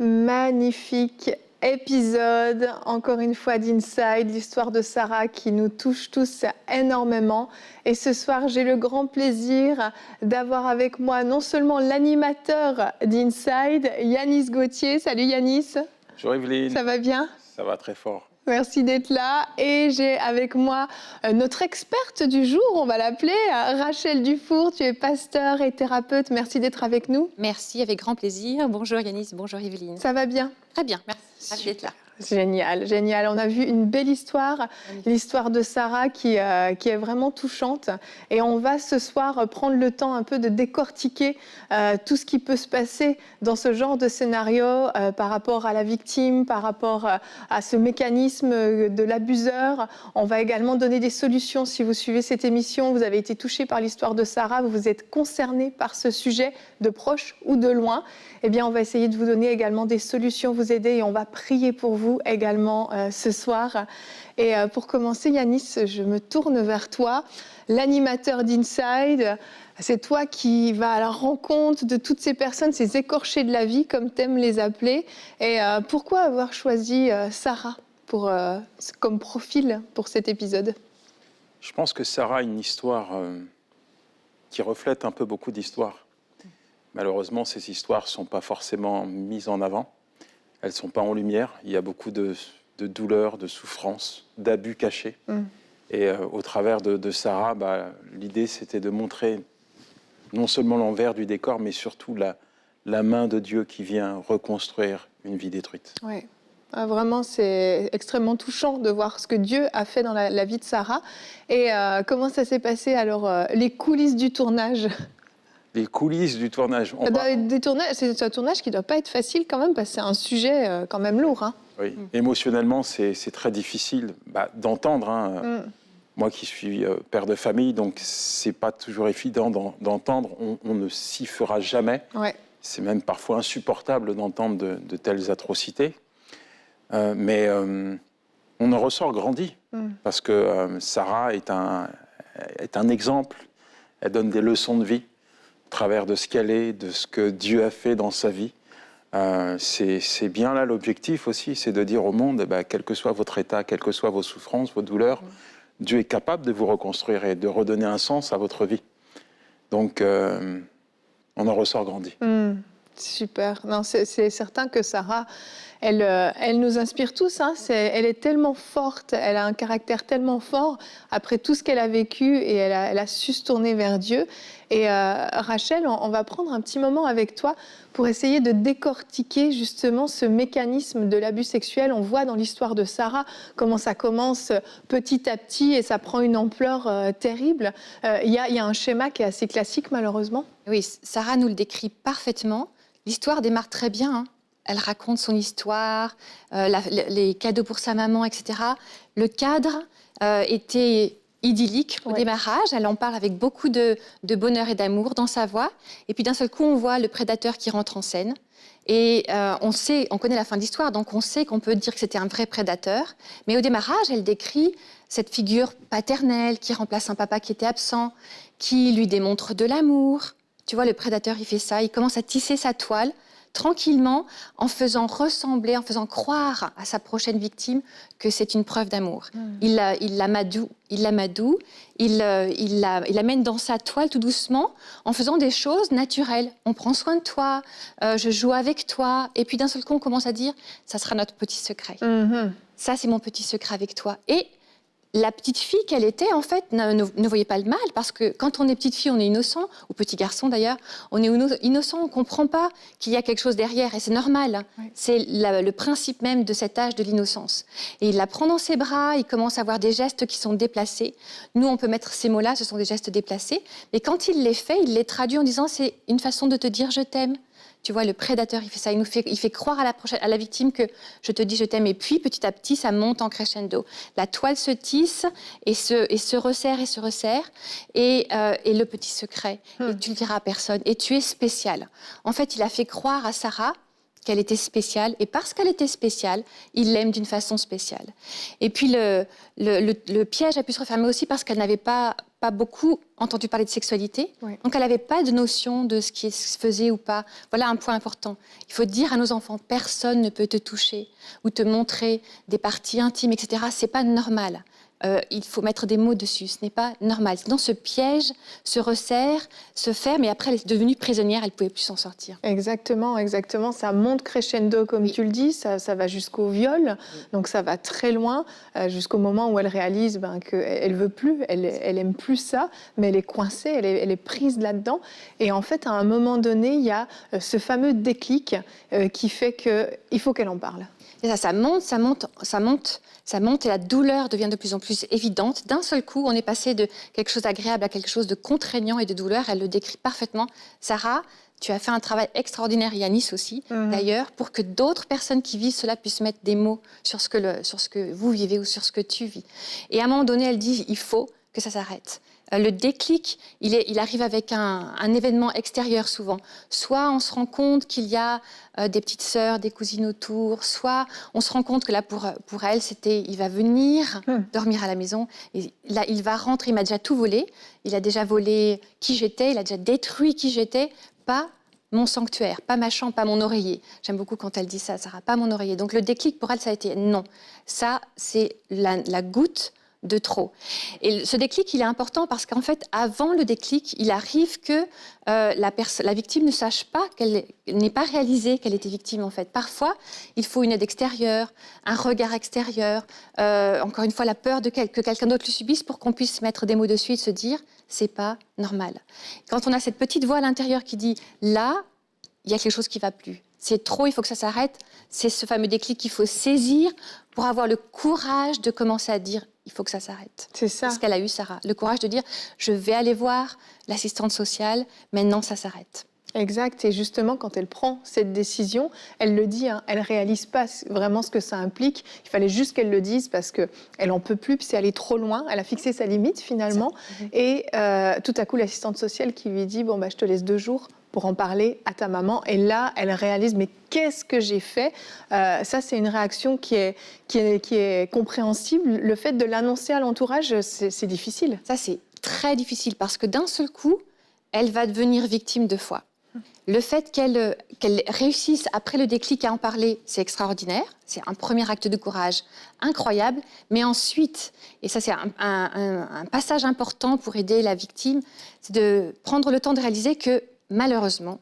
Magnifique épisode, encore une fois d'Inside, l'histoire de Sarah qui nous touche tous énormément. Et ce soir, j'ai le grand plaisir d'avoir avec moi non seulement l'animateur d'Inside, Yanis Gauthier. Salut Yanis. Bonjour Evelyne. Ça va bien? Ça va très fort. Merci d'être là. Et j'ai avec moi notre experte du jour, on va l'appeler, Rachel Dufour. Tu es pasteur et thérapeute. Merci d'être avec nous. Merci, avec grand plaisir. Bonjour Yanis, bonjour Evelyne. Ça va bien? Très bien, merci. Ravi d'être là. Génial, génial. On a vu une belle histoire, l'histoire de Sarah qui est vraiment touchante. Et on va ce soir prendre le temps un peu de décortiquer tout ce qui peut se passer dans ce genre de scénario par rapport à la victime, par rapport à ce mécanisme de l'abuseur. On va également donner des solutions. Si vous suivez cette émission, vous avez été touché par l'histoire de Sarah, vous êtes concerné par ce sujet de proche ou de loin. Eh bien, on va essayer de vous donner également des solutions, vous aider et on va prier pour vous également ce soir. Et pour commencer, Yanis, je me tourne vers toi, l'animateur d'Inside. C'est toi qui vas à la rencontre de toutes ces personnes, ces écorchés de la vie, comme t'aimes les appeler. Et pourquoi avoir choisi Sarah comme profil pour cet épisode? Je pense que Sarah a une histoire qui reflète un peu beaucoup d'histoires. Malheureusement, ces histoires ne sont pas forcément mises en avant. Elles ne sont pas en lumière. Il y a beaucoup de douleurs, de souffrances, d'abus cachés. Et au travers de Sarah, l'idée, c'était de montrer non seulement l'envers du décor, mais surtout la main de Dieu qui vient reconstruire une vie détruite. Ouais. Vraiment, c'est extrêmement touchant de voir ce que Dieu a fait dans la vie de Sarah. Et comment ça s'est passé, alors, les coulisses du tournage? Les coulisses du tournage. C'est un tournage qui ne doit pas être facile quand même, parce que c'est un sujet quand même lourd. Hein. Oui, émotionnellement, c'est très difficile d'entendre. Moi qui suis père de famille, donc c'est pas toujours évident d'entendre. On ne s'y fera jamais. Ouais. C'est même parfois insupportable d'entendre de telles atrocités. Mais on en ressort grandi, parce que Sarah est un exemple. Elle donne des leçons de vie à travers de ce qu'elle est, de ce que Dieu a fait dans sa vie. C'est bien là l'objectif aussi, c'est de dire au monde, quel que soit votre état, quelles que soient vos souffrances, vos douleurs, Dieu est capable de vous reconstruire et de redonner un sens à votre vie. Donc, on en ressort grandi. Super. Non, c'est certain que Sarah, elle nous inspire tous. Hein. Elle est tellement forte, elle a un caractère tellement fort après tout ce qu'elle a vécu et elle a su se tourner vers Dieu. Et Rachel, on va prendre un petit moment avec toi pour essayer de décortiquer justement ce mécanisme de l'abus sexuel. On voit dans l'histoire de Sarah comment ça commence petit à petit et ça prend une ampleur terrible. Il y a un schéma qui est assez classique malheureusement. Oui, Sarah nous le décrit parfaitement. L'histoire démarre très bien. Hein. Elle raconte son histoire, les cadeaux pour sa maman, etc. Le cadre était idyllique au démarrage. Elle en parle avec beaucoup de bonheur et d'amour dans sa voix. Et puis d'un seul coup, on voit le prédateur qui rentre en scène. Et on connaît la fin de l'histoire, donc on sait qu'on peut dire que c'était un vrai prédateur. Mais au démarrage, elle décrit cette figure paternelle qui remplace un papa qui était absent, qui lui démontre de l'amour. Tu vois, le prédateur, il fait ça, il commence à tisser sa toile tranquillement en faisant ressembler, en faisant croire à sa prochaine victime que c'est une preuve d'amour. Il l'amadoue, il l'amène dans sa toile tout doucement en faisant des choses naturelles. On prend soin de toi, je joue avec toi, et puis d'un seul coup on commence à dire ça sera notre petit secret. Ça c'est mon petit secret avec toi. Et la petite fille qu'elle était, en fait, ne voyait pas le mal, parce que quand on est petite fille, on est innocent, ou petit garçon d'ailleurs, on est innocent, on ne comprend pas qu'il y a quelque chose derrière, et c'est normal. Oui. C'est le principe même de cet âge de l'innocence. Et il la prend dans ses bras, il commence à avoir des gestes qui sont déplacés. Nous, on peut mettre ces mots-là, ce sont des gestes déplacés, mais quand il les fait, il les traduit en disant « c'est une façon de te dire je t'aime ». Tu vois, le prédateur, il fait ça, il fait croire à la victime que je te dis je t'aime. Et puis, petit à petit, ça monte en crescendo. La toile se tisse et se resserre et se resserre. Et le petit secret, et tu le diras à personne. Et tu es spécial. En fait, il a fait croire à Sarah qu'elle était spéciale. Et parce qu'elle était spéciale, il l'aime d'une façon spéciale. Et puis, le piège a pu se refermer aussi parce qu'elle n'avait pas pas beaucoup entendu parler de sexualité, donc elle n'avait pas de notion de ce qui se faisait ou pas. Voilà un point important. Il faut dire à nos enfants, personne ne peut te toucher ou te montrer des parties intimes, etc. C'est pas normal. Il faut mettre des mots dessus, ce n'est pas normal. Sinon, ce piège se resserre, se ferme, et après, elle est devenue prisonnière, elle ne pouvait plus s'en sortir. Exactement, exactement. Ça monte crescendo, comme tu le dis, ça va jusqu'au viol, donc ça va très loin, jusqu'au moment où elle réalise qu'elle ne veut plus, elle aime plus ça, mais elle est coincée, elle est prise là-dedans. Et en fait, à un moment donné, il y a ce fameux déclic qui fait qu'il faut qu'elle en parle. Et ça monte, et la douleur devient de plus en plus évidente. D'un seul coup, on est passé de quelque chose d'agréable à quelque chose de contraignant et de douleur. Elle le décrit parfaitement. Sarah, tu as fait un travail extraordinaire, Yanis aussi, d'ailleurs, pour que d'autres personnes qui vivent cela puissent mettre des mots sur ce que vous vivez ou sur ce que tu vis. Et à un moment donné, elle dit, il faut que ça s'arrête. Le déclic, il arrive avec un événement extérieur souvent. Soit on se rend compte qu'il y a des petites sœurs, des cousines autour, soit on se rend compte que là, pour elle, c'était il va venir dormir à la maison. Et là, il va rentrer, il m'a déjà tout volé. Il a déjà volé qui j'étais, il a déjà détruit qui j'étais, pas mon sanctuaire, pas ma chambre, pas mon oreiller. J'aime beaucoup quand elle dit ça, Sarah, pas mon oreiller. Donc le déclic pour elle, ça a été non. Ça, c'est la goutte de trop. Et ce déclic, il est important parce qu'en fait, avant le déclic, il arrive que la victime ne sache pas qu'elle n'ait pas réalisé qu'elle était victime, en fait. Parfois, il faut une aide extérieure, un regard extérieur, encore une fois, la peur que quelqu'un d'autre le subisse pour qu'on puisse mettre des mots dessus et se dire « c'est pas normal ». Quand on a cette petite voix à l'intérieur qui dit « là, il y a quelque chose qui ne va plus ». C'est trop, il faut que ça s'arrête. C'est ce fameux déclic qu'il faut saisir pour avoir le courage de commencer à dire il faut que ça s'arrête. C'est ça. C'est ce qu'elle a eu, Sarah. Le courage de dire je vais aller voir l'assistante sociale, maintenant ça s'arrête. Exact. Et justement, quand elle prend cette décision, elle le dit, elle ne réalise pas vraiment ce que ça implique. Il fallait juste qu'elle le dise parce qu'elle n'en peut plus, puis c'est allé trop loin. Elle a fixé sa limite finalement. Et tout à coup, l'assistante sociale qui lui dit bon, je te laisse 2 jours pour en parler à ta maman. Et là, elle réalise, mais qu'est-ce que j'ai fait ? Ça, c'est une réaction qui est compréhensible. Le fait de l'annoncer à l'entourage, c'est difficile. Ça, c'est très difficile parce que d'un seul coup, elle va devenir victime 2 fois. Le fait qu'elle réussisse après le déclic à en parler, c'est extraordinaire. C'est un premier acte de courage incroyable. Mais ensuite, et ça c'est un passage important pour aider la victime, c'est de prendre le temps de réaliser que malheureusement,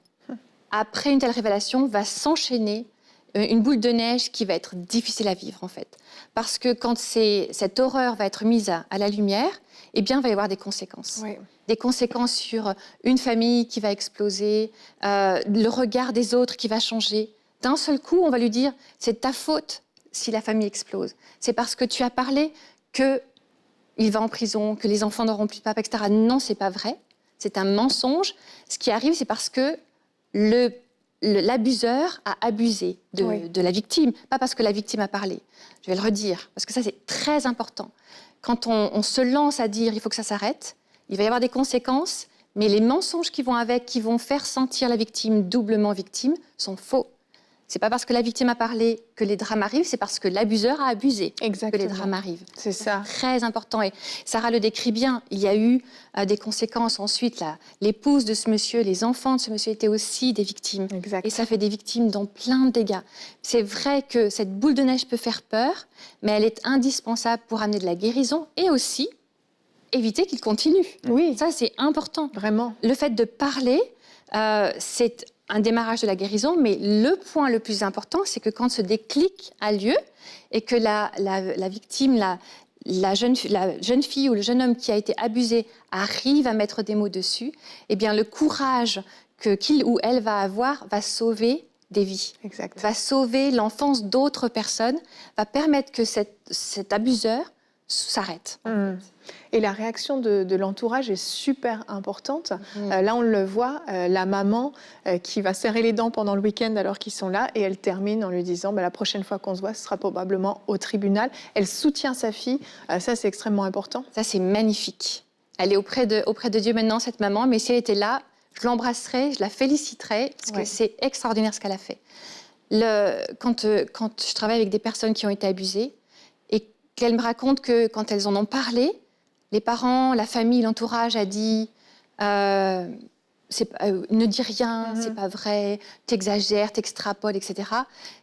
après une telle révélation, va s'enchaîner une boule de neige qui va être difficile à vivre en fait. Parce que quand cette horreur va être mise à la lumière, eh bien, il va y avoir des conséquences. Oui. Des conséquences sur une famille qui va exploser, le regard des autres qui va changer. D'un seul coup, on va lui dire « c'est ta faute si la famille explose. C'est parce que tu as parlé qu'il va en prison, que les enfants n'auront plus de papa, etc. » Non, ce n'est pas vrai. C'est un mensonge. Ce qui arrive, c'est parce que l'abuseur a abusé de la victime, pas parce que la victime a parlé. Je vais le redire, parce que ça, c'est très important. Quand on se lance à dire « il faut que ça s'arrête », il va y avoir des conséquences, mais les mensonges qui vont avec, qui vont faire sentir la victime doublement victime, sont faux. C'est pas parce que la victime a parlé que les drames arrivent, c'est parce que l'abuseur a abusé que les drames arrivent. C'est ça. Très important. Et Sarah le décrit bien. Il y a eu des conséquences. Ensuite, l'épouse de ce monsieur, les enfants de ce monsieur étaient aussi des victimes. Exact. Et ça fait des victimes dans plein de dégâts. C'est vrai que cette boule de neige peut faire peur, mais elle est indispensable pour amener de la guérison et aussi éviter qu'il continue. Oui. Ça, c'est important. Vraiment. Le fait de parler, c'est un démarrage de la guérison, mais le point le plus important, c'est que quand ce déclic a lieu et que la victime, la jeune fille ou le jeune homme qui a été abusé arrive à mettre des mots dessus, eh bien le courage qu'il ou elle va avoir va sauver des vies, exact. Va sauver l'enfance d'autres personnes, va permettre que cet abuseur s'arrête. Et la réaction de l'entourage est super importante. Là, on le voit, la maman qui va serrer les dents pendant le week-end alors qu'ils sont là, et elle termine en lui disant la prochaine fois qu'on se voit, ce sera probablement au tribunal. Elle soutient sa fille. Ça, c'est extrêmement important. Ça, c'est magnifique. Elle est auprès de Dieu maintenant, cette maman, mais si elle était là, je l'embrasserais, je la féliciterais, parce que c'est extraordinaire ce qu'elle a fait. Quand je travaille avec des personnes qui ont été abusées, et qu'elles me racontent que quand elles en ont parlé, les parents, la famille, l'entourage a dit ne dis rien, c'est pas vrai, t'exagères, t'extrapoles, etc.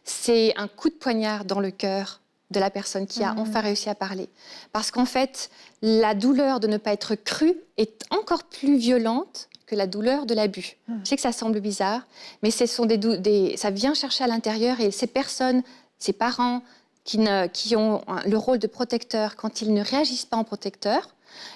C'est un coup de poignard dans le cœur de la personne qui a enfin réussi à parler. Parce qu'en fait, la douleur de ne pas être crue est encore plus violente que la douleur de l'abus. Je sais que ça semble bizarre, mais ça vient chercher à l'intérieur et ces personnes, ces parents qui ont le rôle de protecteur, quand ils ne réagissent pas en protecteur,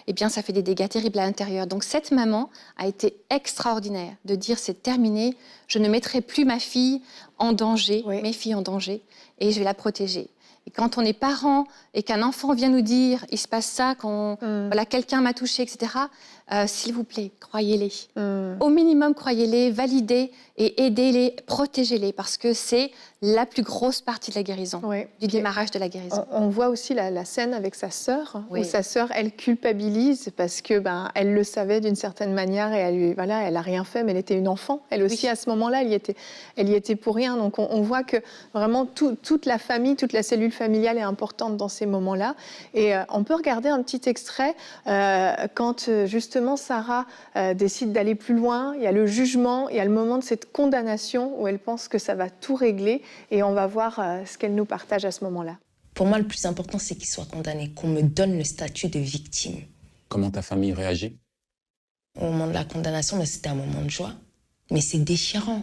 eh bien, ça fait des dégâts terribles à l'intérieur. Donc, cette maman a été extraordinaire de dire c'est terminé, je ne mettrai plus ma fille en danger, mes filles en danger, et je vais la protéger. Et quand on est parent et qu'un enfant vient nous dire il se passe ça, quand voilà, quelqu'un m'a touché, etc., s'il vous plaît, croyez-les. Au minimum, croyez-les, validez et aidez-les, protégez-les, parce que c'est la plus grosse partie de la guérison, du démarrage de la guérison. On voit aussi la scène avec sa sœur, où sa sœur, elle culpabilise parce que elle le savait d'une certaine manière et elle a rien fait, mais elle était une enfant. Elle aussi, à ce moment-là, elle y était pour rien. Donc on voit que vraiment toute la famille, toute la cellule familiale est importante dans ces moments-là. Et on peut regarder un petit extrait quand justement Sarah décide d'aller plus loin. Il y a le jugement, il y a le moment de cette condamnation où elle pense que ça va tout régler. Et on va voir ce qu'elle nous partage à ce moment-là. Pour moi, le plus important, c'est qu'il soit condamné, qu'on me donne le statut de victime. Comment ta famille réagit? Au moment de la condamnation, c'était un moment de joie. Mais c'est déchirant.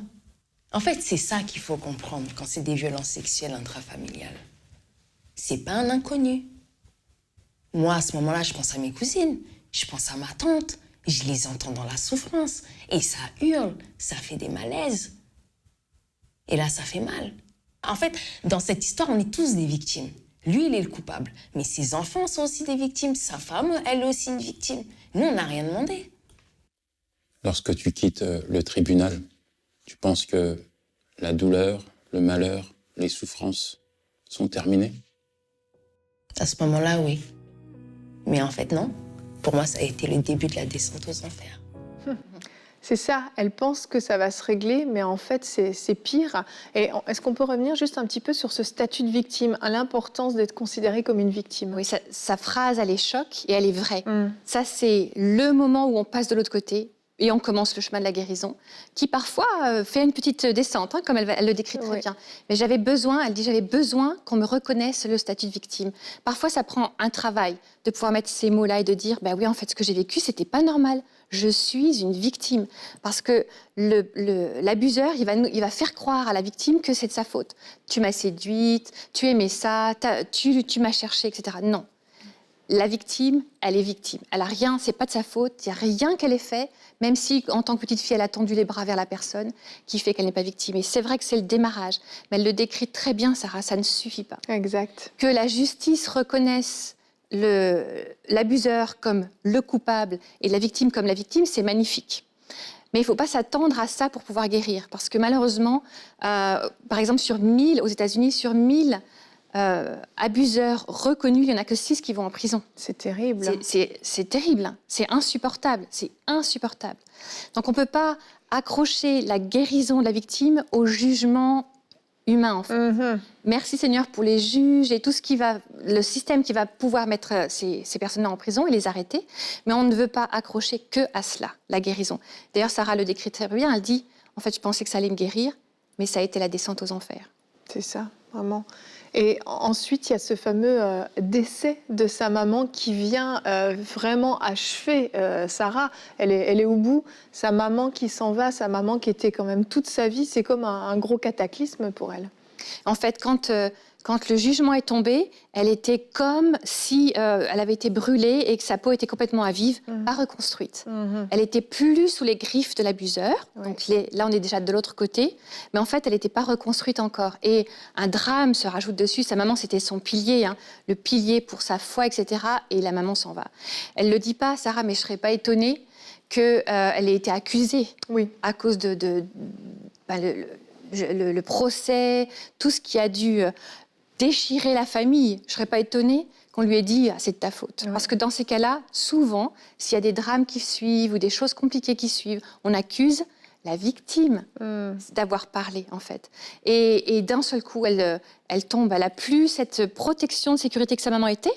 En fait, c'est ça qu'il faut comprendre quand c'est des violences sexuelles intrafamiliales. C'est pas un inconnu. Moi, à ce moment-là, je pense à mes cousines, je pense à ma tante, je les entends dans la souffrance. Et ça hurle, ça fait des malaises. Et là, ça fait mal. En fait, dans cette histoire, on est tous des victimes. Lui, il est le coupable. Mais ses enfants sont aussi des victimes. Sa femme, elle est aussi une victime. Nous, on n'a rien demandé. Lorsque tu quittes le tribunal, tu penses que la douleur, le malheur, les souffrances sont terminées? À ce moment-là, oui. Mais en fait, non. Pour moi, ça a été le début de la descente aux enfers. C'est ça, elle pense que ça va se régler, mais en fait, c'est pire. Et est-ce qu'on peut revenir juste un petit peu sur ce statut de victime, à l'importance d'être considérée comme une victime? Oui, sa phrase, elle est choc et elle est vraie. Ça, c'est le moment où on passe de l'autre côté et on commence le chemin de la guérison, qui parfois fait une petite descente, comme elle le décrit très bien. Mais j'avais besoin qu'on me reconnaisse le statut de victime. Parfois, ça prend un travail de pouvoir mettre ces mots-là et de dire, oui, en fait, ce que j'ai vécu, c'était pas normal. Je suis une victime. Parce que l'abuseur, il va faire croire à la victime que c'est de sa faute. Tu m'as séduite, tu aimais ça, tu m'as cherché, etc. Non. La victime, elle est victime. Elle a rien, c'est pas de sa faute, il n'y a rien qu'elle ait fait, même si, en tant que petite fille, elle a tendu les bras vers la personne, qui fait qu'elle n'est pas victime. Et c'est vrai que c'est le démarrage. Mais elle le décrit très bien, Sarah, ça ne suffit pas. Exact. Que la justice reconnaisse l'abuseur comme le coupable et la victime comme la victime, c'est magnifique. Mais il ne faut pas s'attendre à ça pour pouvoir guérir. Parce que malheureusement, par exemple, aux États-Unis, sur 1000 abuseurs reconnus, il n'y en a que 6 qui vont en prison. C'est terrible. C'est terrible, c'est insupportable, Donc on ne peut pas accrocher la guérison de la victime au jugement humain, en fait. Merci Seigneur pour les juges et tout le système qui va pouvoir mettre ces personnes-là en prison et les arrêter, mais on ne veut pas accrocher que à cela, la guérison. D'ailleurs, Sarah le décrit très bien, elle dit, en fait, je pensais que ça allait me guérir, mais ça a été la descente aux enfers. C'est ça, vraiment. Et ensuite, il y a ce fameux décès de sa maman qui vient vraiment achever Sarah. Elle est au bout. Sa maman qui s'en va, sa maman qui était quand même toute sa vie, c'est comme un gros cataclysme pour elle. En fait, quand le jugement est tombé, elle était comme si elle avait été brûlée et que sa peau était complètement à vif, pas reconstruite. Elle était plus sous les griffes de l'abuseur. Donc là, on est déjà de l'autre côté. Mais en fait, elle n'était pas reconstruite encore. Et un drame se rajoute dessus. Sa maman, c'était son pilier, le pilier pour sa foi, etc. Et la maman s'en va. Elle ne le dit pas, Sarah, mais je ne serais pas étonnée qu'elle ait été accusée à cause le procès, tout ce qui a dû déchirer la famille. Je ne serais pas étonnée qu'on lui ait dit « c'est de ta faute ». Parce que dans ces cas-là, souvent, s'il y a des drames qui suivent ou des choses compliquées qui suivent, on accuse la victime d'avoir parlé, en fait. Et d'un seul coup, elle tombe. Elle n'a plus cette protection de sécurité que sa maman était.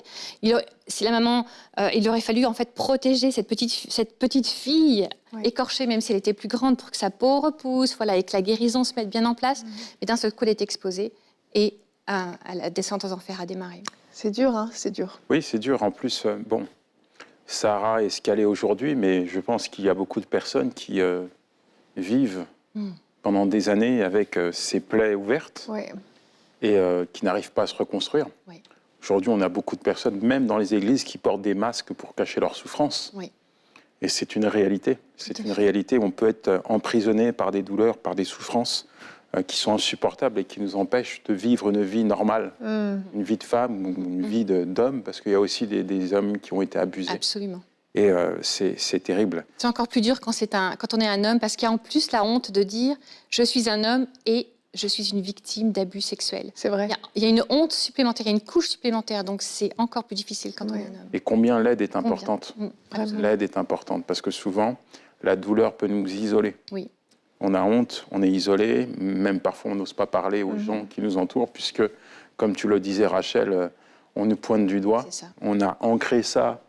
Si la maman, il aurait fallu en fait protéger cette petite fille écorchée, même si elle était plus grande, pour que sa peau repousse, voilà, et que la guérison se mette bien en place. Mais d'un seul coup, elle est exposée et la descente aux enfers a démarré. C'est dur, hein, c'est dur. Oui, c'est dur. En plus, bon, Sarah est ce qu'elle est aujourd'hui, mais je pense qu'il y a beaucoup de personnes qui vivent pendant des années avec ces plaies ouvertes et qui n'arrivent pas à se reconstruire. Oui. Aujourd'hui, on a beaucoup de personnes, même dans les églises, qui portent des masques pour cacher leur souffrance. Oui. Et c'est une réalité. C'est une réalité où on peut être emprisonné par des douleurs, par des souffrances qui sont insupportables et qui nous empêchent de vivre une vie normale, une vie de femme ou une vie d'homme, parce qu'il y a aussi des hommes qui ont été abusés. Absolument. Et c'est terrible. C'est encore plus dur quand on est un homme, parce qu'il y a en plus la honte de dire « je suis un homme et je suis une victime d'abus sexuels ». C'est vrai. Il y a une honte supplémentaire, il y a une couche supplémentaire, donc c'est encore plus difficile quand on est un homme. Et combien l'aide est importante. L'aide est importante, parce que souvent, la douleur peut nous isoler. Oui. On a honte, on est isolé, même parfois on n'ose pas parler aux gens qui nous entourent, puisque, comme tu le disais Rachel, on nous pointe du doigt. On a ancré ça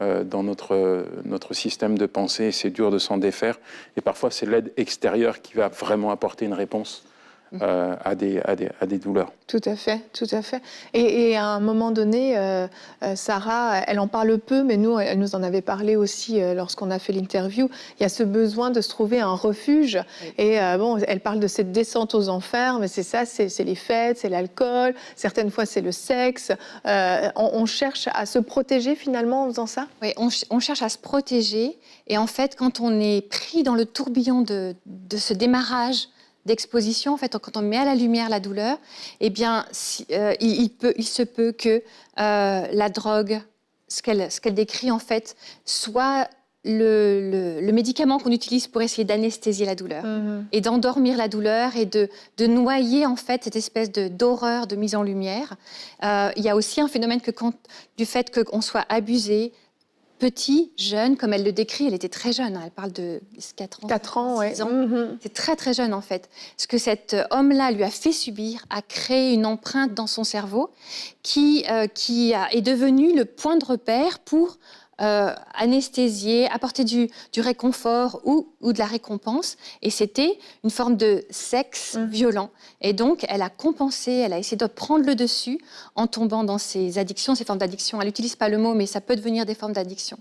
dans notre système de pensée, c'est dur de s'en défaire. Et parfois, c'est l'aide extérieure qui va vraiment apporter une réponse à des douleurs. Tout à fait, tout à fait. Et à un moment donné, Sarah, elle en parle peu, mais nous, elle nous en avait parlé aussi lorsqu'on a fait l'interview. Il y a ce besoin de se trouver un refuge. Oui. Et bon, elle parle de cette descente aux enfers, mais c'est ça, c'est les fêtes, c'est l'alcool, certaines fois c'est le sexe. On cherche à se protéger finalement en faisant ça? Oui, on cherche à se protéger. Et en fait, quand on est pris dans le tourbillon de ce démarrage d'exposition, en fait, quand on met à la lumière la douleur, eh bien, il se peut que la drogue, ce qu'elle décrit, en fait, soit le médicament qu'on utilise pour essayer d'anesthésier la douleur et d'endormir la douleur et de noyer, en fait, cette espèce d'horreur de mise en lumière. Il y a aussi un phénomène du fait qu'on soit abusé, petit, jeune, comme elle le décrit, elle était très jeune, hein, elle parle de 4 ans. 4 ans, 6 ans. C'est très très jeune en fait. Ce que cet homme-là lui a fait subir a créé une empreinte dans son cerveau qui est devenue le point de repère pour anesthésier, apporter du réconfort ou de la récompense. Et c'était une forme de sexe violent. Et donc, elle a compensé, elle a essayé de prendre le dessus en tombant dans ces addictions, ces formes d'addiction. Elle n'utilise pas le mot, mais ça peut devenir des formes d'addiction.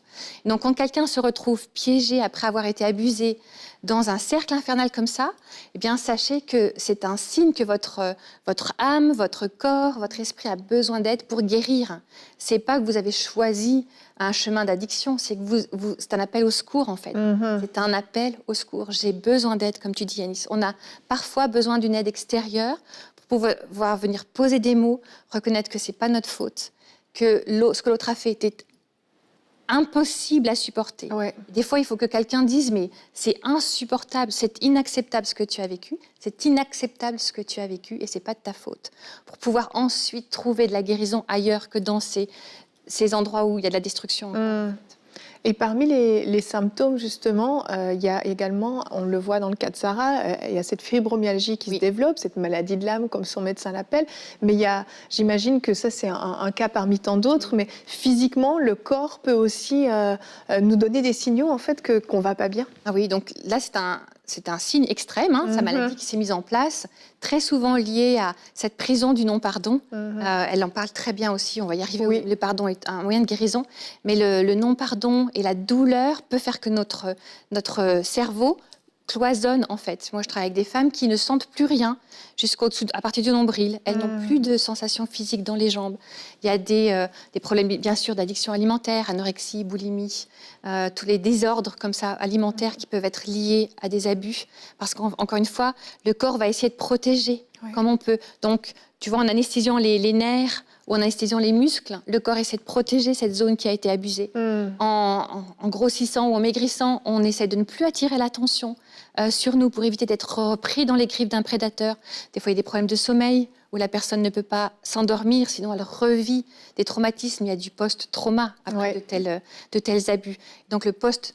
Donc, quand quelqu'un se retrouve piégé après avoir été abusé dans un cercle infernal comme ça, eh bien, sachez que c'est un signe que votre âme, votre corps, votre esprit a besoin d'aide pour guérir. C'est pas que vous avez choisi un chemin d'addiction, c'est que c'est un appel au secours, en fait. C'est un appel au secours. J'ai besoin d'aide, comme tu dis, Yanis. On a parfois besoin d'une aide extérieure pour pouvoir venir poser des mots, reconnaître que c'est pas notre faute, que ce que l'autre a fait était impossible à supporter. Ouais. Des fois, il faut que quelqu'un dise « mais c'est insupportable, c'est inacceptable ce que tu as vécu, c'est inacceptable ce que tu as vécu et c'est pas de ta faute » pour pouvoir ensuite trouver de la guérison ailleurs que dans ces endroits où il y a de la destruction. Et parmi les symptômes, justement, il y a également, on le voit dans le cas de Sarah, il y a cette fibromyalgie qui se développe, cette maladie de l'âme, comme son médecin l'appelle. Mais j'imagine que ça, c'est un cas parmi tant d'autres. Mais physiquement, le corps peut aussi nous donner des signaux, en fait, qu'on ne va pas bien. Ah oui, donc là, c'est un signe extrême, sa maladie qui s'est mise en place, très souvent liée à cette prison du non-pardon. Elle en parle très bien aussi, on va y arriver. Oui. Le pardon est un moyen de guérison, mais le non-pardon et la douleur peut faire que notre cerveau cloisonne, en fait. Moi, je travaille avec des femmes qui ne sentent plus rien jusqu'au-dessous, à partir du nombril. Elles n'ont plus de sensations physiques dans les jambes. Il y a des problèmes, bien sûr, d'addiction alimentaire, anorexie, boulimie, tous les désordres comme ça, alimentaires qui peuvent être liés à des abus. Parce qu'encore une fois, le corps va essayer de protéger comme on peut. Donc, tu vois, en anesthésiant les nerfs ou en anesthésiant les muscles, le corps essaie de protéger cette zone qui a été abusée. En grossissant ou en maigrissant, on essaie de ne plus attirer l'attention sur nous pour éviter d'être pris dans les griffes d'un prédateur. Des fois, il y a des problèmes de sommeil où la personne ne peut pas s'endormir, sinon elle revit des traumatismes. Il y a du post-trauma après de tels abus. Donc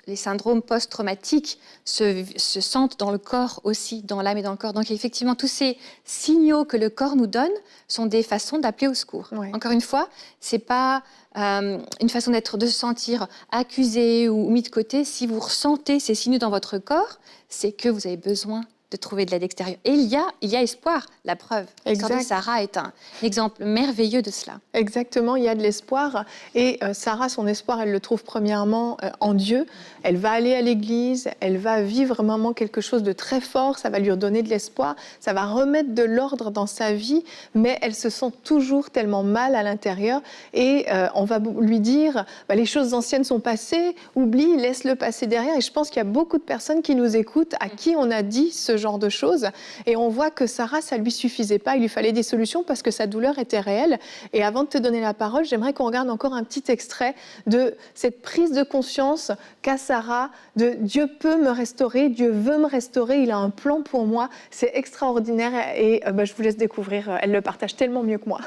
les syndromes post-traumatiques se sentent dans le corps aussi, dans l'âme et dans le corps. Donc effectivement, tous ces signaux que le corps nous donne sont des façons d'appeler au secours. Ouais. Encore une fois, c'est pas une façon de se sentir accusé ou mis de côté. Si vous ressentez ces signaux dans votre corps, c'est que vous avez besoin de trouver de l'aide extérieure. Et il y a espoir, la preuve. L'histoire de Sarah est un exemple merveilleux de cela. Exactement, il y a de l'espoir. Et Sarah, son espoir, elle le trouve premièrement en Dieu. Elle va aller à l'église, elle va vivre vraiment quelque chose de très fort, ça va lui redonner de l'espoir, ça va remettre de l'ordre dans sa vie, mais elle se sent toujours tellement mal à l'intérieur. Et on va lui dire, les choses anciennes sont passées, oublie, laisse-le passer derrière. Et je pense qu'il y a beaucoup de personnes qui nous écoutent, à qui on a dit ce genre de choses. Et on voit que Sarah, ça ne lui suffisait pas. Il lui fallait des solutions parce que sa douleur était réelle. Et avant de te donner la parole, j'aimerais qu'on regarde encore un petit extrait de cette prise de conscience qu'a Sarah de « Dieu peut me restaurer, Dieu veut me restaurer, il a un plan pour moi ». C'est extraordinaire et je vous laisse découvrir. Elle le partage tellement mieux que moi.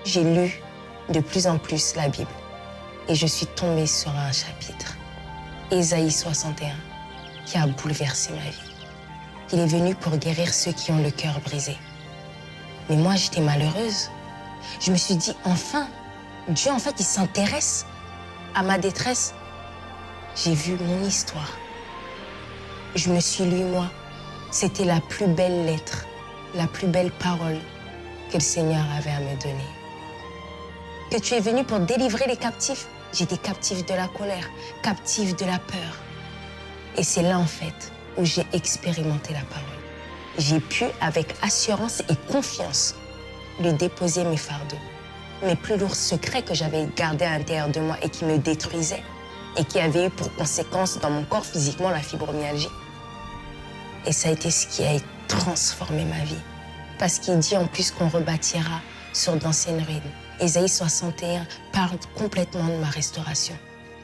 J'ai lu de plus en plus la Bible et je suis tombée sur un chapitre, Ésaïe 61, qui a bouleversé ma vie. Il est venu pour guérir ceux qui ont le cœur brisé. Mais moi, j'étais malheureuse. Je me suis dit, enfin, Dieu, en fait, il s'intéresse à ma détresse. J'ai vu mon histoire. Je me suis lu, moi. C'était la plus belle lettre, la plus belle parole que le Seigneur avait à me donner. Que tu es venu pour délivrer les captifs. J'étais captive de la colère, captive de la peur. Et c'est là, en fait, où j'ai expérimenté la parole. J'ai pu, avec assurance et confiance, lui déposer mes fardeaux, mes plus lourds secrets que j'avais gardés à l'intérieur de moi et qui me détruisaient et qui avaient eu pour conséquence dans mon corps physiquement la fibromyalgie. Et ça a été ce qui a transformé ma vie. Parce qu'il dit en plus qu'on rebâtira sur d'anciennes ruines. Ésaïe 61 parle complètement de ma restauration,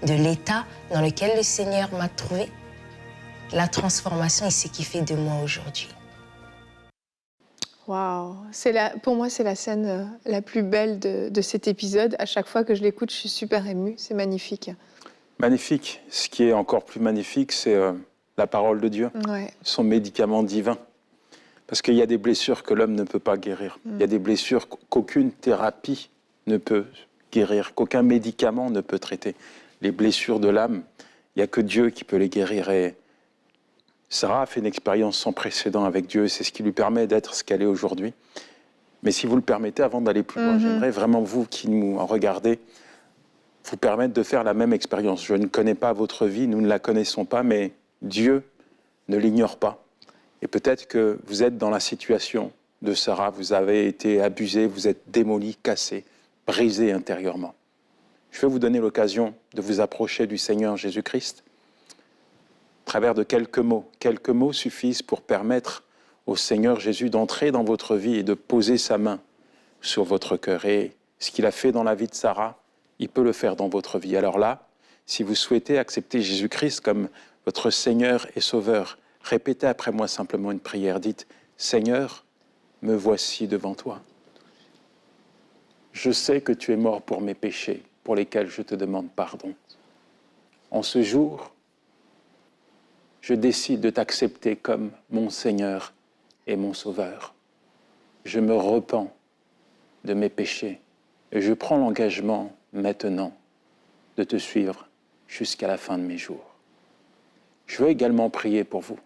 de l'état dans lequel le Seigneur m'a trouvée. La transformation est ce qui fait de moi aujourd'hui. Waouh, pour moi, c'est la scène la plus belle de cet épisode. À chaque fois que je l'écoute, je suis super émue. C'est magnifique. Magnifique. Ce qui est encore plus magnifique, c'est la parole de Dieu, son médicament divin. Parce qu'il y a des blessures que l'homme ne peut pas guérir. Il y a des blessures qu'aucune thérapie ne peut guérir, qu'aucun médicament ne peut traiter. Les blessures de l'âme, il n'y a que Dieu qui peut les guérir. Et Sarah a fait une expérience sans précédent avec Dieu, c'est ce qui lui permet d'être ce qu'elle est aujourd'hui. Mais si vous le permettez, avant d'aller plus loin, j'aimerais vraiment, vous qui nous regardez, vous permettre de faire la même expérience. Je ne connais pas votre vie, nous ne la connaissons pas, mais Dieu ne l'ignore pas. Et peut-être que vous êtes dans la situation de Sarah, vous avez été abusé, vous êtes démoli, cassé, brisé intérieurement. Je vais vous donner l'occasion de vous approcher du Seigneur Jésus-Christ à travers de quelques mots. Quelques mots suffisent pour permettre au Seigneur Jésus d'entrer dans votre vie et de poser sa main sur votre cœur. Et ce qu'il a fait dans la vie de Sarah, il peut le faire dans votre vie. Alors là, si vous souhaitez accepter Jésus-Christ comme votre Seigneur et Sauveur, répétez après moi simplement une prière. Dites, Seigneur, me voici devant toi. Je sais que tu es mort pour mes péchés, pour lesquels je te demande pardon. En ce jour, je décide de t'accepter comme mon Seigneur et mon Sauveur. Je me repens de mes péchés et je prends l'engagement maintenant de te suivre jusqu'à la fin de mes jours. Je veux également prier pour vous,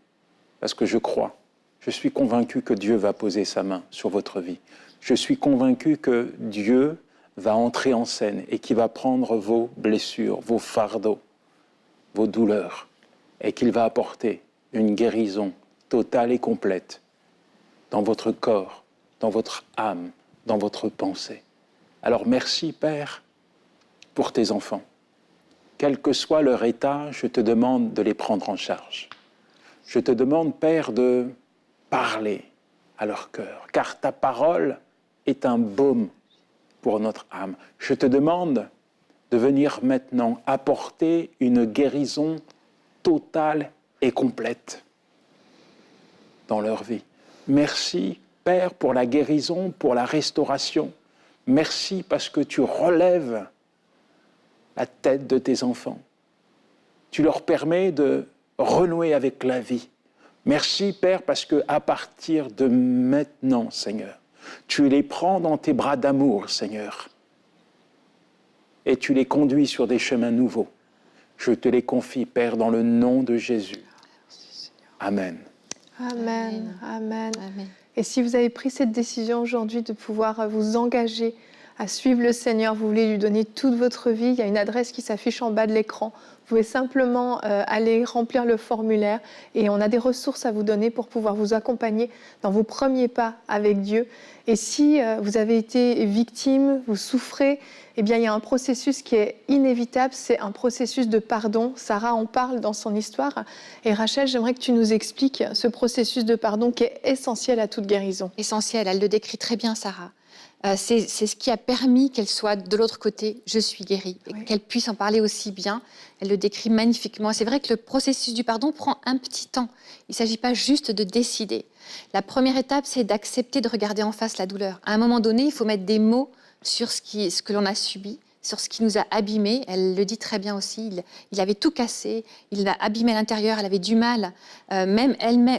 parce que je crois, je suis convaincu que Dieu va poser sa main sur votre vie. Je suis convaincu que Dieu va entrer en scène et qu'il va prendre vos blessures, vos fardeaux, vos douleurs, et qu'il va apporter une guérison totale et complète dans votre corps, dans votre âme, dans votre pensée. Alors merci, Père, pour tes enfants. Quel que soit leur état, je te demande de les prendre en charge. Je te demande, Père, de parler à leur cœur, car ta parole est un baume pour notre âme. Je te demande de venir maintenant apporter une guérison totale et complète dans leur vie. Merci, Père, pour la guérison, pour la restauration. Merci parce que tu relèves la tête de tes enfants. Tu leur permets de renouer avec la vie. Merci, Père, parce qu'à partir de maintenant, Seigneur, tu les prends dans tes bras d'amour, Seigneur, et tu les conduis sur des chemins nouveaux. Je te les confie, Père, dans le nom de Jésus. Amen. Amen. Amen. Amen. Et si vous avez pris cette décision aujourd'hui de pouvoir vous engager à suivre le Seigneur, vous voulez lui donner toute votre vie, il y a une adresse qui s'affiche en bas de l'écran. Vous pouvez simplement aller remplir le formulaire et on a des ressources à vous donner pour pouvoir vous accompagner dans vos premiers pas avec Dieu. Et si vous avez été victime, vous souffrez, eh bien, il y a un processus qui est inévitable, c'est un processus de pardon. Sarah en parle dans son histoire. Et Rachel, j'aimerais que tu nous expliques ce processus de pardon qui est essentiel à toute guérison. Essentiel, elle le décrit très bien, Sarah. C'est ce qui a permis qu'elle soit de l'autre côté, je suis guérie, et qu'elle puisse en parler aussi bien. Elle le décrit magnifiquement. C'est vrai que le processus du pardon prend un petit temps. Il ne s'agit pas juste de décider. La première étape, c'est d'accepter de regarder en face la douleur. À un moment donné, il faut mettre des mots sur ce que l'on a subi, sur ce qui nous a abîmés. Elle le dit très bien aussi. Il avait tout cassé, il l'a abîmé à l'intérieur, elle avait du mal, même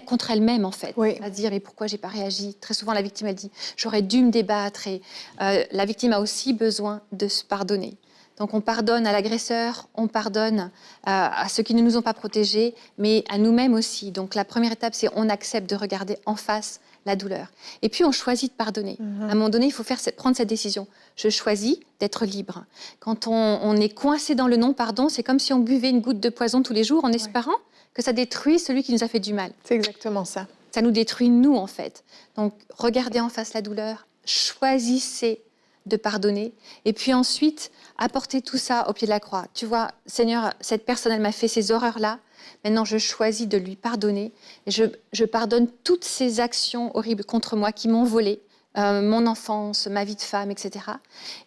contre elle-même en fait, à dire mais pourquoi j'ai pas réagi. Très souvent la victime elle dit j'aurais dû me débattre et la victime a aussi besoin de se pardonner. Donc on pardonne à l'agresseur, on pardonne à ceux qui ne nous ont pas protégés, mais à nous-mêmes aussi. Donc la première étape c'est on accepte de regarder en face la douleur. Et puis, on choisit de pardonner. À un moment donné, il faut prendre cette décision. Je choisis d'être libre. Quand on est coincé dans le non-pardon, c'est comme si on buvait une goutte de poison tous les jours en espérant que ça détruise celui qui nous a fait du mal. C'est exactement ça. Ça nous détruit, nous, en fait. Donc, regardez en face la douleur, choisissez de pardonner. Et puis ensuite, apportez tout ça au pied de la croix. Tu vois, Seigneur, cette personne, elle m'a fait ces horreurs-là. Maintenant, je choisis de lui pardonner. Et je pardonne toutes ces actions horribles contre moi qui m'ont volé, mon enfance, ma vie de femme, etc.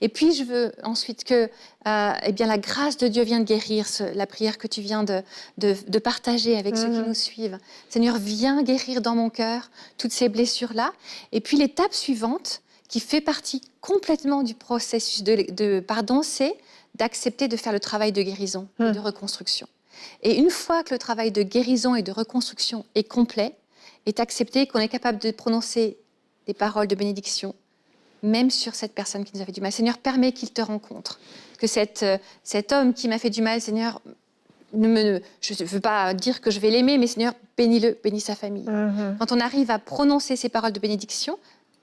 Et puis, je veux ensuite que eh bien, la grâce de Dieu vienne guérir la prière que tu viens de partager avec ceux qui nous suivent. Seigneur, viens guérir dans mon cœur toutes ces blessures-là. Et puis, l'étape suivante, qui fait partie complètement du processus de pardon, c'est d'accepter de faire le travail de guérison et de reconstruction. Et une fois que le travail de guérison et de reconstruction est complet, est accepté, qu'on est capable de prononcer des paroles de bénédiction, même sur cette personne qui nous a fait du mal. Seigneur, permets qu'il te rencontre. Que cet homme qui m'a fait du mal, Seigneur, je ne veux pas dire que je vais l'aimer, mais Seigneur, bénis-le, bénis sa famille. Quand on arrive à prononcer ces paroles de bénédiction,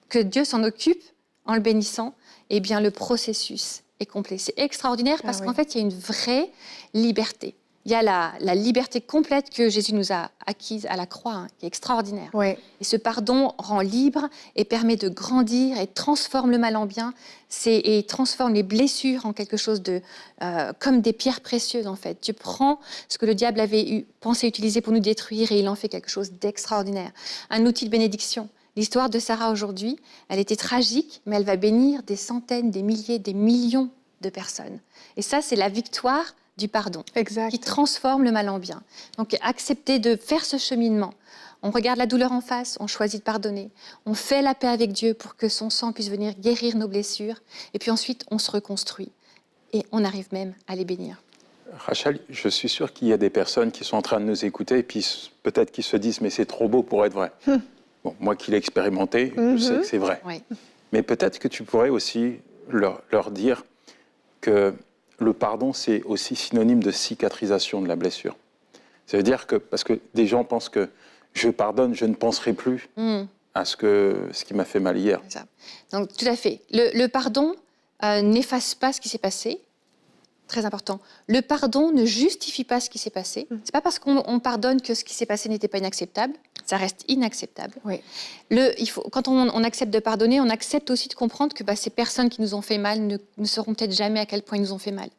que Dieu s'en occupe en le bénissant, eh bien le processus est complet. C'est extraordinaire parce qu'en fait, il y a une vraie liberté. Il y a la liberté complète que Jésus nous a acquise à la croix, qui est extraordinaire. Et ce pardon rend libre et permet de grandir et transforme le mal en bien et transforme les blessures en quelque chose de comme des pierres précieuses en fait. Tu prends ce que le diable avait pensé utiliser pour nous détruire et il en fait quelque chose d'extraordinaire. Un outil de bénédiction. L'histoire de Sarah aujourd'hui, elle était tragique, mais elle va bénir des centaines, des milliers, des millions de personnes. Et ça, c'est la victoire du pardon, qui transforme le mal en bien. Donc, accepter de faire ce cheminement. On regarde la douleur en face, on choisit de pardonner. On fait la paix avec Dieu pour que son sang puisse venir guérir nos blessures. Et puis ensuite, on se reconstruit. Et on arrive même à les bénir. Rachel, je suis sûr qu'il y a des personnes qui sont en train de nous écouter et puis peut-être qu'ils se disent « mais c'est trop beau pour être vrai ». Bon, moi qui l'ai expérimenté, je sais que c'est vrai. Mais peut-être que tu pourrais aussi leur dire que le pardon, c'est aussi synonyme de cicatrisation de la blessure. Ça veut dire que, parce que des gens pensent que je pardonne, je ne penserai plus à ce qui m'a fait mal hier. Ça. Donc, tout à fait. Le pardon n'efface pas ce qui s'est passé. Très important. Le pardon ne justifie pas ce qui s'est passé. C'est pas parce qu'on pardonne que ce qui s'est passé n'était pas inacceptable. Ça reste inacceptable. Quand on accepte de pardonner, on accepte aussi de comprendre que ces personnes qui nous ont fait mal ne sauront peut-être jamais à quel point ils nous ont fait mal.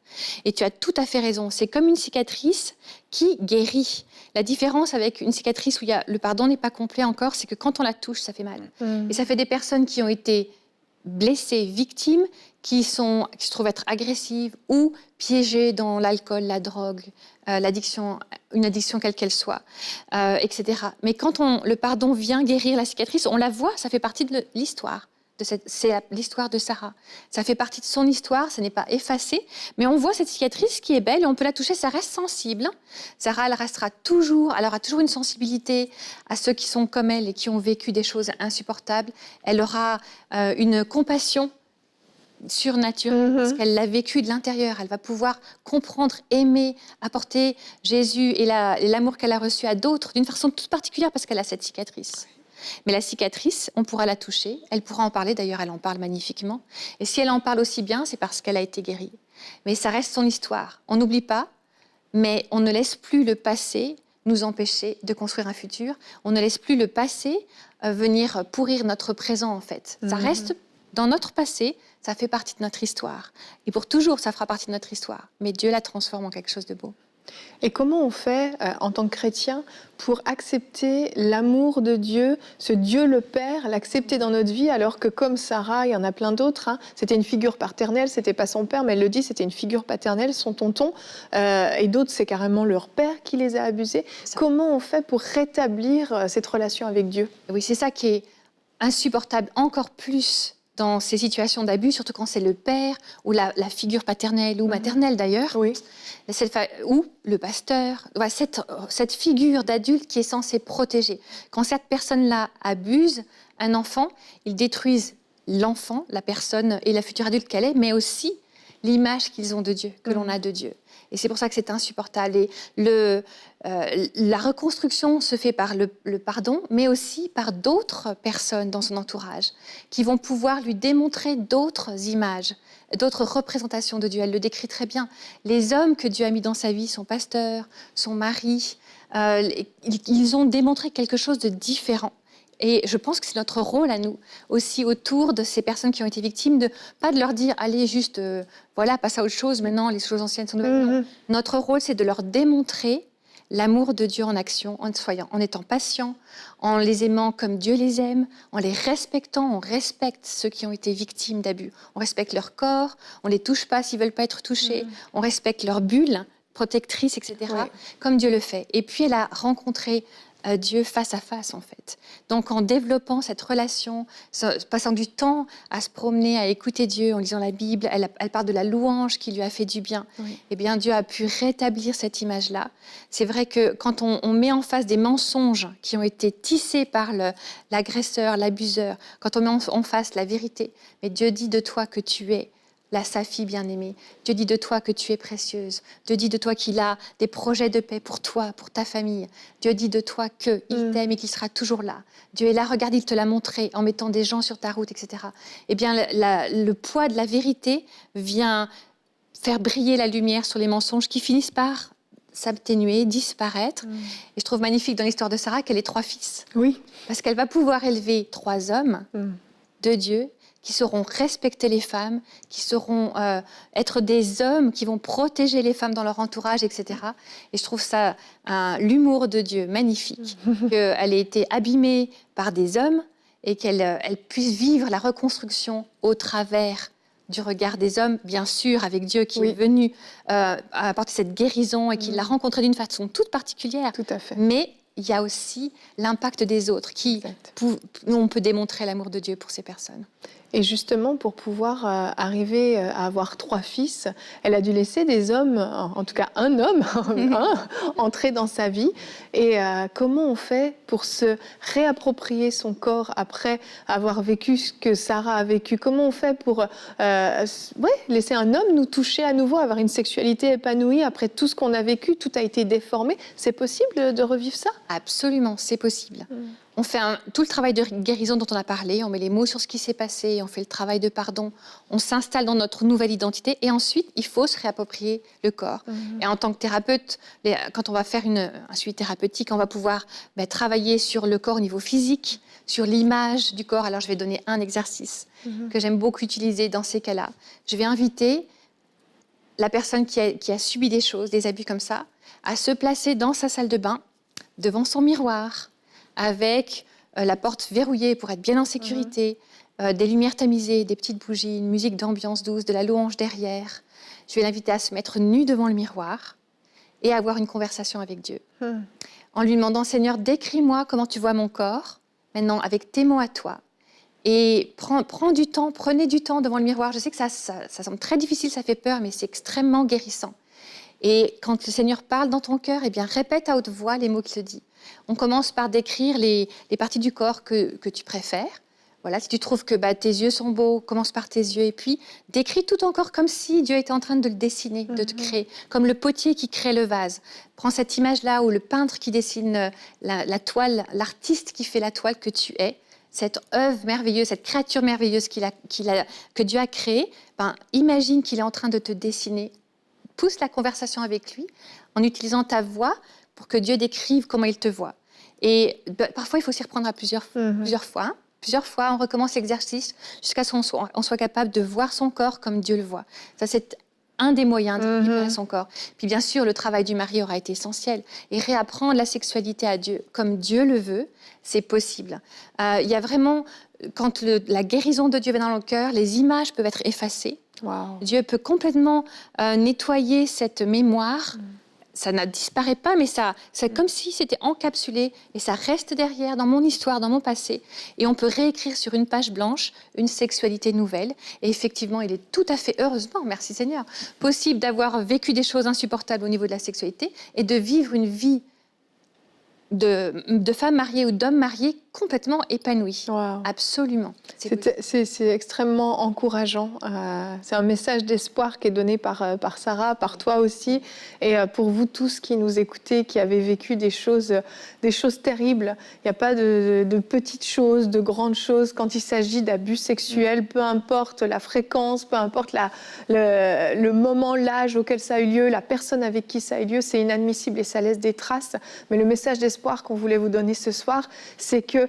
Et tu as tout à fait raison. C'est comme une cicatrice qui guérit. La différence avec une cicatrice où le pardon n'est pas complet encore, c'est que quand on la touche, ça fait mal. Et ça fait des personnes qui ont été blessées, victimes, qui se trouvent être agressives ou piégées dans l'alcool, la drogue, l'addiction, une addiction quelle qu'elle soit, etc. Mais quand le pardon vient guérir la cicatrice, on la voit, ça fait partie de l'histoire. C'est l'histoire de Sarah. Ça fait partie de son histoire, ça n'est pas effacé, mais on voit cette cicatrice qui est belle et on peut la toucher, ça reste sensible. Sarah, elle aura toujours une sensibilité à ceux qui sont comme elle et qui ont vécu des choses insupportables. Elle aura une compassion surnaturelle parce qu'elle l'a vécu de l'intérieur. Elle va pouvoir comprendre, aimer, apporter Jésus et l'amour qu'elle a reçu à d'autres d'une façon toute particulière parce qu'elle a cette cicatrice. Mais la cicatrice, on pourra la toucher, elle pourra en parler, d'ailleurs elle en parle magnifiquement. Et si elle en parle aussi bien, c'est parce qu'elle a été guérie. Mais ça reste son histoire. On n'oublie pas, mais on ne laisse plus le passé nous empêcher de construire un futur. On ne laisse plus le passé venir pourrir notre présent, en fait. Ça reste dans notre passé, ça fait partie de notre histoire. Et pour toujours, ça fera partie de notre histoire. Mais Dieu la transforme en quelque chose de beau. Et comment on fait, en tant que chrétien, pour accepter l'amour de Dieu, ce Dieu le Père, l'accepter dans notre vie, alors que comme Sarah, il y en a plein d'autres, c'était une figure paternelle, c'était pas son père, mais elle le dit, c'était une figure paternelle, son tonton, et d'autres, c'est carrément leur père qui les a abusés. Comment on fait pour rétablir cette relation avec Dieu ? Oui, c'est ça qui est insupportable encore plus dans ces situations d'abus, surtout quand c'est le père ou la figure paternelle ou maternelle d'ailleurs, ou le pasteur, cette figure d'adulte qui est censée protéger. Quand cette personne-là abuse un enfant, ils détruisent l'enfant, la personne et la future adulte qu'elle est, mais aussi l'image qu'ils ont de Dieu, que l'on a de Dieu. Et c'est pour ça que c'est insupportable. Et la reconstruction se fait par le pardon, mais aussi par d'autres personnes dans son entourage qui vont pouvoir lui démontrer d'autres images, d'autres représentations de Dieu. Elle le décrit très bien. Les hommes que Dieu a mis dans sa vie, son pasteur, son mari, ils ont démontré quelque chose de différent. Et je pense que c'est notre rôle à nous, aussi autour de ces personnes qui ont été victimes, pas de leur dire « allez, juste, passe à autre chose, maintenant les choses anciennes sont nouvelles ». Non. Notre rôle, c'est de leur démontrer l'amour de Dieu en action, en étant patient, en les aimant comme Dieu les aime, en les respectant. On respecte ceux qui ont été victimes d'abus. On respecte leur corps, on ne les touche pas s'ils ne veulent pas être touchés, on respecte leur bulle protectrice, etc., comme Dieu le fait. Et puis elle a rencontré Dieu face à face, en fait. Donc, en développant cette relation, passant du temps à se promener, à écouter Dieu, en lisant la Bible, elle parle de la louange qui lui a fait du bien. Eh bien, Dieu a pu rétablir cette image-là. C'est vrai que quand on met en face des mensonges qui ont été tissés par l'agresseur, l'abuseur, quand on met en face la vérité, mais Dieu dit de toi que tu es sa fille bien-aimée. Dieu dit de toi que tu es précieuse. Dieu dit de toi qu'il a des projets de paix pour toi, pour ta famille. Dieu dit de toi qu'il t'aime et qu'il sera toujours là. Dieu est là, regarde, il te l'a montré en mettant des gens sur ta route, etc. Eh bien, le poids de la vérité vient faire briller la lumière sur les mensonges qui finissent par s'atténuer, disparaître. Et je trouve magnifique dans l'histoire de Sarah qu'elle ait 3 fils. Oui. Parce qu'elle va pouvoir élever 3 hommes de Dieu qui sauront respecter les femmes, qui sauront être des hommes qui vont protéger les femmes dans leur entourage, etc. Et je trouve ça l'humour de Dieu magnifique, qu'elle ait été abîmée par des hommes et qu'elle puisse vivre la reconstruction au travers du regard des hommes, bien sûr, avec Dieu qui est venu apporter cette guérison et qui l'a rencontrée d'une façon toute particulière. Tout à fait. Mais il y a aussi l'impact des autres, on peut démontrer l'amour de Dieu pour ces personnes. Et justement, pour pouvoir arriver à avoir 3 fils, elle a dû laisser des hommes, en tout cas un homme, entrer dans sa vie. Et comment on fait pour se réapproprier son corps après avoir vécu ce que Sarah a vécu? Comment on fait pour laisser un homme nous toucher à nouveau, avoir une sexualité épanouie après tout ce qu'on a vécu? Tout a été déformé. C'est possible de revivre ça? Absolument, c'est possible. On fait tout le travail de guérison dont on a parlé, on met les mots sur ce qui s'est passé, on fait le travail de pardon, on s'installe dans notre nouvelle identité et ensuite, il faut se réapproprier le corps. Et en tant que thérapeute, quand on va faire un suivi thérapeutique, on va pouvoir travailler sur le corps au niveau physique, sur l'image du corps. Alors, je vais donner un exercice que j'aime beaucoup utiliser dans ces cas-là. Je vais inviter la personne qui a subi des choses, des abus comme ça, à se placer dans sa salle de bain, devant son miroir, avec la porte verrouillée pour être bien en sécurité, des lumières tamisées, des petites bougies, une musique d'ambiance douce, de la louange derrière. Je vais l'inviter à se mettre nu devant le miroir et à avoir une conversation avec Dieu. En lui demandant, Seigneur, décris-moi comment tu vois mon corps, maintenant avec tes mots à toi. Et prends du temps, prenez du temps devant le miroir. Je sais que ça semble très difficile, ça fait peur, mais c'est extrêmement guérissant. Et quand le Seigneur parle dans ton cœur, eh bien, répète à haute voix les mots qu'il te dit. On commence par décrire les parties du corps que tu préfères. Voilà, si tu trouves que tes yeux sont beaux, commence par tes yeux. Et puis, décris tout ton corps comme si Dieu était en train de le dessiner, de te créer. Comme le potier qui crée le vase. Prends cette image-là, ou le peintre qui dessine la toile, l'artiste qui fait la toile que tu es. Cette œuvre merveilleuse, cette créature merveilleuse que Dieu a créée, imagine qu'il est en train de te dessiner. Pousse la conversation avec lui en utilisant ta voix pour que Dieu décrive comment il te voit. Et parfois, il faut s'y reprendre à plusieurs fois. Plusieurs fois, on recommence l'exercice jusqu'à ce qu'on soit capable de voir son corps comme Dieu le voit. Ça, c'est un des moyens de libérer son corps. Puis bien sûr, le travail du mari aura été essentiel. Et réapprendre la sexualité à Dieu comme Dieu le veut, c'est possible. Il y a vraiment, quand la guérison de Dieu va dans le cœur, les images peuvent être effacées. Wow. Dieu peut complètement nettoyer cette mémoire. Ça ne disparaît pas, mais c'est comme si c'était encapsulé et ça reste derrière dans mon histoire, dans mon passé. Et on peut réécrire sur une page blanche une sexualité nouvelle. Et effectivement, il est tout à fait, heureusement, merci Seigneur, possible d'avoir vécu des choses insupportables au niveau de la sexualité et de vivre une vie de femmes mariées ou d'hommes mariés complètement épanouis. Wow. Absolument. C'est extrêmement encourageant. C'est un message d'espoir qui est donné par Sarah, par toi aussi, et pour vous tous qui nous écoutez, qui avez vécu des choses terribles. Il n'y a pas de petites choses, de grandes choses. Quand il s'agit d'abus sexuels, peu importe la fréquence, peu importe le moment, l'âge auquel ça a eu lieu, la personne avec qui ça a eu lieu, c'est inadmissible et ça laisse des traces. Mais le message d'espoir qu'on voulait vous donner ce soir, c'est que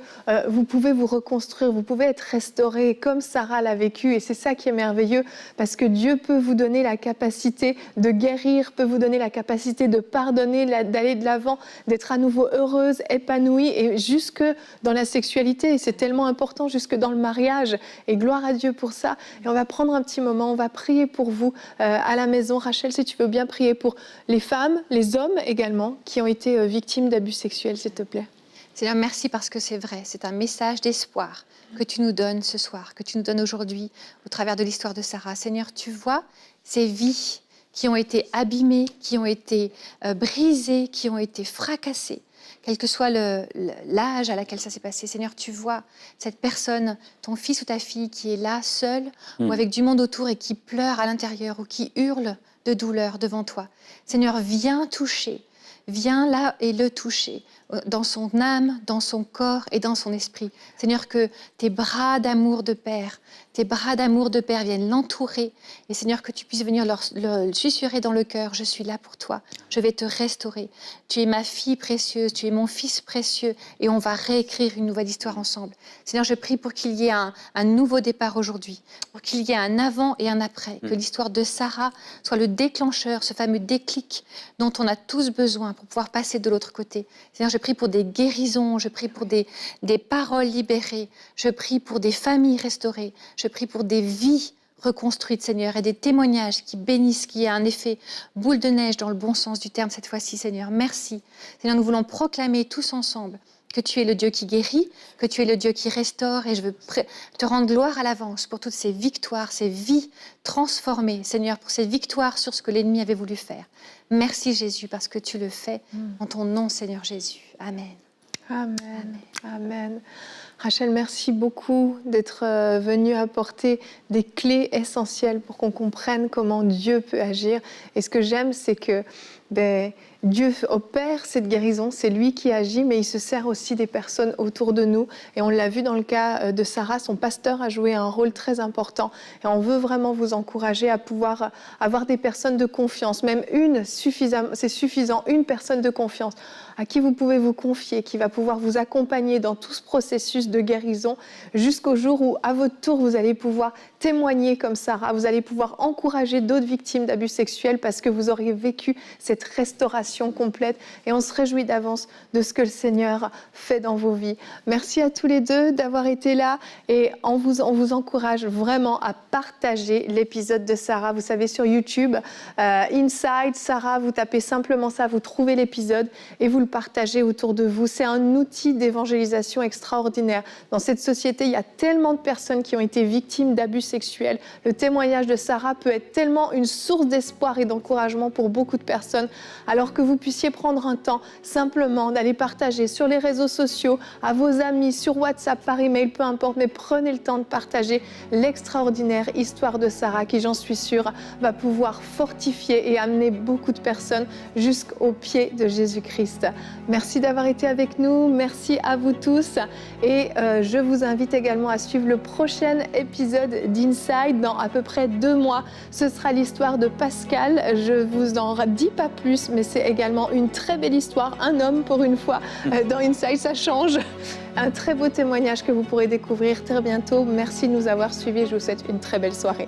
vous pouvez vous reconstruire, vous pouvez être restauré comme Sarah l'a vécu, et c'est ça qui est merveilleux, parce que Dieu peut vous donner la capacité de guérir, peut vous donner la capacité de pardonner, d'aller de l'avant, d'être à nouveau heureuse, épanouie, et jusque dans la sexualité, et c'est tellement important, jusque dans le mariage, et gloire à Dieu pour ça. Et on va prendre un petit moment, on va prier pour vous à la maison. Rachel, si tu veux bien prier pour les femmes, les hommes également, qui ont été victimes d'abus sexuels, s'il te plaît. Seigneur, merci parce que c'est vrai, c'est un message d'espoir que tu nous donnes ce soir, que tu nous donnes aujourd'hui au travers de l'histoire de Sarah. Seigneur, tu vois ces vies qui ont été abîmées, qui ont été brisées, qui ont été fracassées, quel que soit l'âge à laquelle ça s'est passé. Seigneur, tu vois cette personne, ton fils ou ta fille qui est là, seule ou avec du monde autour et qui pleure à l'intérieur ou qui hurle de douleur devant toi. Seigneur, viens toucher. Viens là et le toucher, dans son âme, dans son corps et dans son esprit. Seigneur, que tes bras d'amour de Père viennent l'entourer. Et Seigneur, que tu puisses venir le susurrer dans le cœur. Je suis là pour toi. Je vais te restaurer. Tu es ma fille précieuse, tu es mon fils précieux. Et on va réécrire une nouvelle histoire ensemble. Seigneur, je prie pour qu'il y ait un nouveau départ aujourd'hui. Pour qu'il y ait un avant et un après. Que l'histoire de Sarah soit le déclencheur, ce fameux déclic dont on a tous besoin pour pouvoir passer de l'autre côté. Seigneur, je prie pour des guérisons, je prie pour des paroles libérées, je prie pour des familles restaurées, je prie pour des vies reconstruites, Seigneur, et des témoignages qui bénissent, qui aient un effet boule de neige dans le bon sens du terme cette fois-ci, Seigneur. Merci. Seigneur, nous voulons proclamer tous ensemble que tu es le Dieu qui guérit, que tu es le Dieu qui restaure, et je veux te rendre gloire à l'avance pour toutes ces victoires, ces vies transformées, Seigneur, pour ces victoires sur ce que l'ennemi avait voulu faire. Merci Jésus, parce que tu le fais en ton nom, Seigneur Jésus. Amen. Amen. Amen. Amen. Rachel, merci beaucoup d'être venue apporter des clés essentielles pour qu'on comprenne comment Dieu peut agir. Et ce que j'aime, c'est que Dieu opère cette guérison, c'est lui qui agit, mais il se sert aussi des personnes autour de nous. Et on l'a vu dans le cas de Sarah, son pasteur a joué un rôle très important. Et on veut vraiment vous encourager à pouvoir avoir des personnes de confiance, même une, c'est suffisant, une personne de confiance à qui vous pouvez vous confier, qui va pouvoir vous accompagner dans tout ce processus de guérison jusqu'au jour où, à votre tour, vous allez pouvoir témoigner comme Sarah, vous allez pouvoir encourager d'autres victimes d'abus sexuels parce que vous aurez vécu cette cette restauration complète. Et on se réjouit d'avance de ce que le Seigneur fait dans vos vies. Merci à tous les deux d'avoir été là et on vous encourage vraiment à partager l'épisode de Sarah. Vous savez, sur YouTube, Inside Sarah, vous tapez simplement ça, vous trouvez l'épisode et vous le partagez autour de vous. C'est un outil d'évangélisation extraordinaire. Dans cette société, il y a tellement de personnes qui ont été victimes d'abus sexuels. Le témoignage de Sarah peut être tellement une source d'espoir et d'encouragement pour beaucoup de personnes. Alors que vous puissiez prendre un temps simplement d'aller partager sur les réseaux sociaux, à vos amis, sur WhatsApp, par email, peu importe, mais prenez le temps de partager l'extraordinaire histoire de Sarah qui, j'en suis sûre, va pouvoir fortifier et amener beaucoup de personnes jusqu'au pied de Jésus-Christ. Merci d'avoir été avec nous, merci à vous tous et je vous invite également à suivre le prochain épisode d'Inside dans à peu près 2 mois. Ce sera l'histoire de Pascal, je vous en dis pas plus, mais c'est également une très belle histoire, un homme pour une fois dans Inside, ça change. Un très beau témoignage que vous pourrez découvrir très bientôt. Merci de nous avoir suivis, je vous souhaite une très belle soirée.